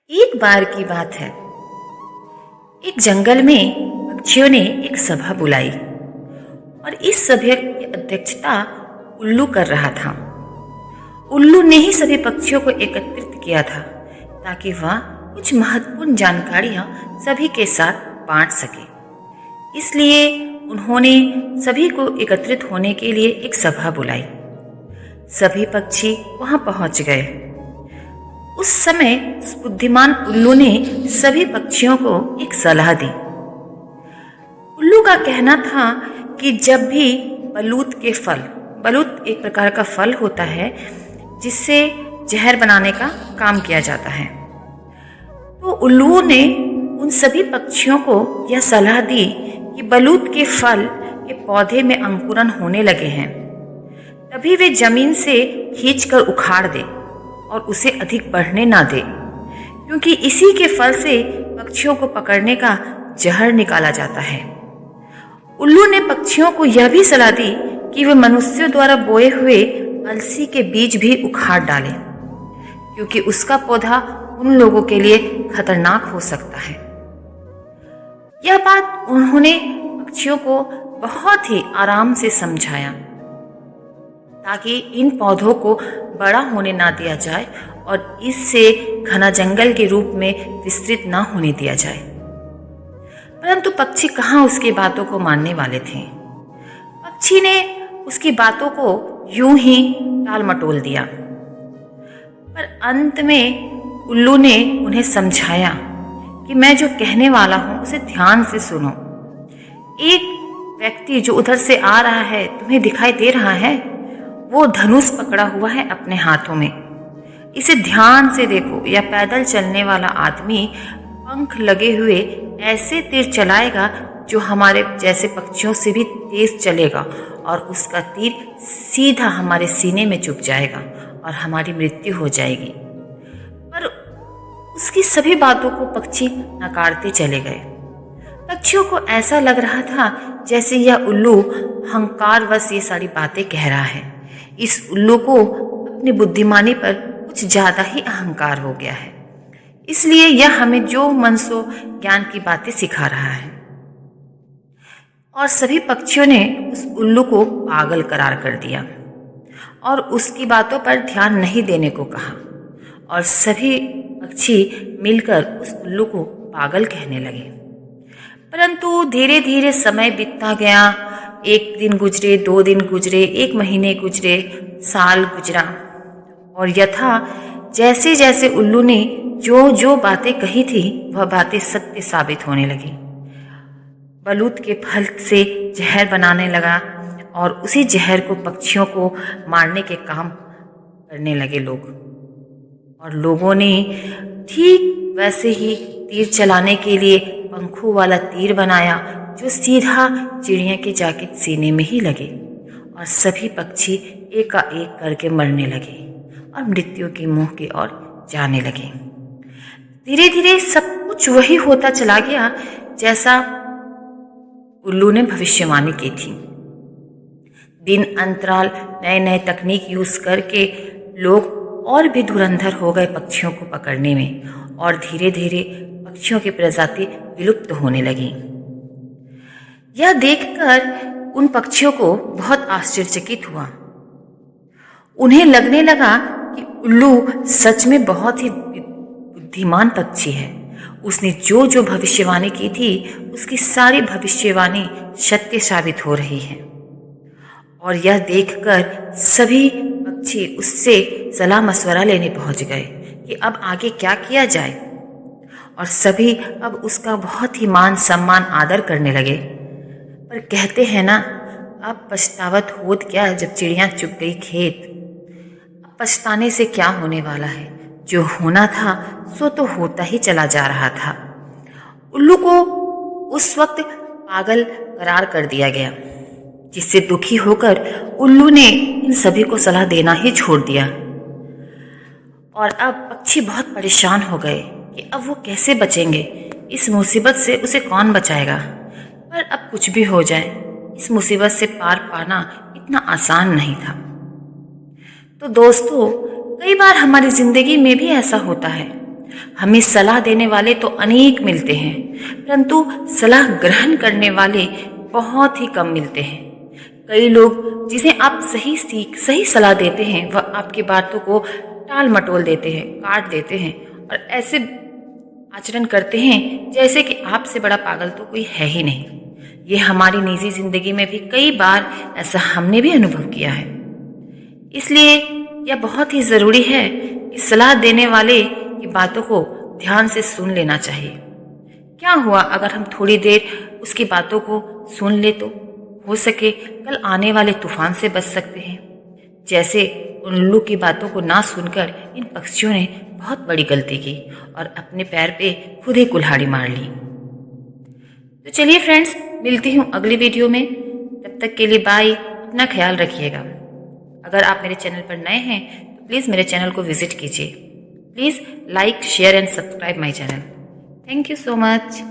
एक बार की बात है। एक जंगल में पक्षियों ने एक सभा बुलाई और इस सभा की अध्यक्षता उल्लू कर रहा था। उल्लू ने ही सभी पक्षियों को एकत्रित किया था ताकि वह कुछ महत्वपूर्ण जानकारियां सभी के साथ बांट सके। इसलिए उन्होंने सभी को एकत्रित होने के लिए एक सभा बुलाई। सभी पक्षी वहां पहुंच गए। उस समय उस बुद्धिमान उल्लू ने सभी पक्षियों को एक सलाह दी। उल्लू का कहना था कि जब भी बलूत एक प्रकार का फल होता है जिससे जहर बनाने का काम किया जाता है, तो उल्लू ने उन सभी पक्षियों को यह सलाह दी कि बलूत के फल के पौधे में अंकुरन होने लगे हैं, तभी वे जमीन से खींचकर उखाड़ दे और उसे अधिक बढ़ने ना दे, क्योंकि इसी के फल से पक्षियों को पकड़ने का जहर निकाला जाता है। उल्लू ने पक्षियों को यह भी सलाह दी कि वे मनुष्यों द्वारा बोए हुए अलसी के बीज भी उखाड़ डालें, क्योंकि उसका पौधा उन लोगों के लिए खतरनाक हो सकता है। यह बात उन्होंने पक्षियों को बहुत ही आराम से समझाया ताकि इन पौधों को बड़ा होने ना दिया जाए और इससे घना जंगल के रूप में विस्तृत ना होने दिया जाए। परंतु पक्षी कहाँ उसकी बातों को मानने वाले थे। पक्षी ने उसकी बातों को यूं ही टाल मटोल दिया। पर अंत में उल्लू ने उन्हें समझाया कि मैं जो कहने वाला हूं उसे ध्यान से सुनो। एक व्यक्ति जो उधर से आ रहा है, तुम्हें दिखाई दे रहा है, वो धनुष पकड़ा हुआ है अपने हाथों में। इसे ध्यान से देखो। यह पैदल चलने वाला आदमी पंख लगे हुए ऐसे तीर चलाएगा जो हमारे जैसे पक्षियों से भी तेज चलेगा और उसका तीर सीधा हमारे सीने में चुभ जाएगा और हमारी मृत्यु हो जाएगी। पर उसकी सभी बातों को पक्षी नकारते चले गए। पक्षियों को ऐसा लग रहा था जैसे यह उल्लू अहंकारवश ये सारी बातें कह रहा है। इस उल्लू को अपनी बुद्धिमानी पर कुछ ज्यादा ही अहंकार हो गया है, इसलिए यह हमें जो मन सो ज्ञान की बातें सिखा रहा है। और सभी पक्षियों ने उस उल्लू को पागल करार कर दिया और उसकी बातों पर ध्यान नहीं देने को कहा और सभी पक्षी मिलकर उस उल्लू को पागल कहने लगे। परंतु धीरे धीरे समय बीतता गया। एक दिन गुजरे, 2 दिन गुजरे, 1 महीने गुजरे, साल गुजरा और यथा जैसे जैसे उल्लू ने जो जो बातें कही थी वह बातें सत्य साबित होने लगी। बलूत के फल से जहर बनाने लगा और उसी जहर को पक्षियों को मारने के काम करने लगे लोग। और लोगों ने ठीक वैसे ही तीर चलाने के लिए पंखों वाला तीर बनाया जो सीधा चिड़िया के जाके सीने में ही लगे और सभी पक्षी एकाएक करके मरने लगे और मृत्यु के मुंह की ओर जाने लगे। धीरे धीरे सब कुछ वही होता चला गया जैसा उल्लू ने भविष्यवाणी की थी। दिन अंतराल नए नए तकनीक यूज करके लोग और भी धुरंधर हो गए पक्षियों को पकड़ने में और धीरे धीरे पक्षियों की प्रजाति विलुप्त होने लगी। यह देखकर उन पक्षियों को बहुत आश्चर्यचकित हुआ। उन्हें लगने लगा कि उल्लू सच में बहुत ही बुद्धिमान पक्षी है। उसने जो जो भविष्यवाणी की थी उसकी सारी भविष्यवाणी सत्य साबित हो रही है। और यह देखकर सभी पक्षी उससे सलाह मशवरा लेने पहुंच गए कि अब आगे क्या किया जाए। और सभी अब उसका बहुत ही मान सम्मान आदर करने लगे। पर कहते हैं ना, अब पछतावत होत क्या जब चिड़िया चुग गई खेत। अब पछताने से क्या होने वाला है, जो होना था सो तो होता ही चला जा रहा था। उल्लू को उस वक्त पागल करार कर दिया गया, जिससे दुखी होकर उल्लू ने इन सभी को सलाह देना ही छोड़ दिया। और अब पक्षी बहुत परेशान हो गए कि अब वो कैसे बचेंगे, इस मुसीबत से उसे कौन बचाएगा। पर अब कुछ भी हो जाए, इस मुसीबत से पार पाना इतना आसान नहीं था। तो दोस्तों, कई बार हमारी जिंदगी में भी ऐसा होता है। हमें सलाह देने वाले तो अनेक मिलते हैं, परंतु सलाह ग्रहण करने वाले बहुत ही कम मिलते हैं। कई लोग जिन्हें आप सही सलाह देते हैं वह आपकी बातों को टाल मटोल देते हैं, काट देते हैं और ऐसे आचरण करते हैं जैसे कि आपसे बड़ा पागल तो कोई है ही नहीं। ये हमारी निजी जिंदगी में भी कई बार ऐसा हमने भी अनुभव किया है। इसलिए यह बहुत ही ज़रूरी है कि सलाह देने वाले की बातों को ध्यान से सुन लेना चाहिए। क्या हुआ अगर हम थोड़ी देर उसकी बातों को सुन ले तो हो सके कल आने वाले तूफान से बच सकते हैं। जैसे उन उल्लू की बातों को ना सुनकर इन पक्षियों ने बहुत बड़ी गलती की और अपने पैर पे खुद ही कुल्हाड़ी मार ली। तो चलिए फ्रेंड्स, मिलती हूँ अगली वीडियो में। तब तक के लिए बाय, अपना ख्याल रखिएगा। अगर आप मेरे चैनल पर नए हैं तो प्लीज़ मेरे चैनल को विजिट कीजिए। Please like, share and subscribe my channel. Thank you so much.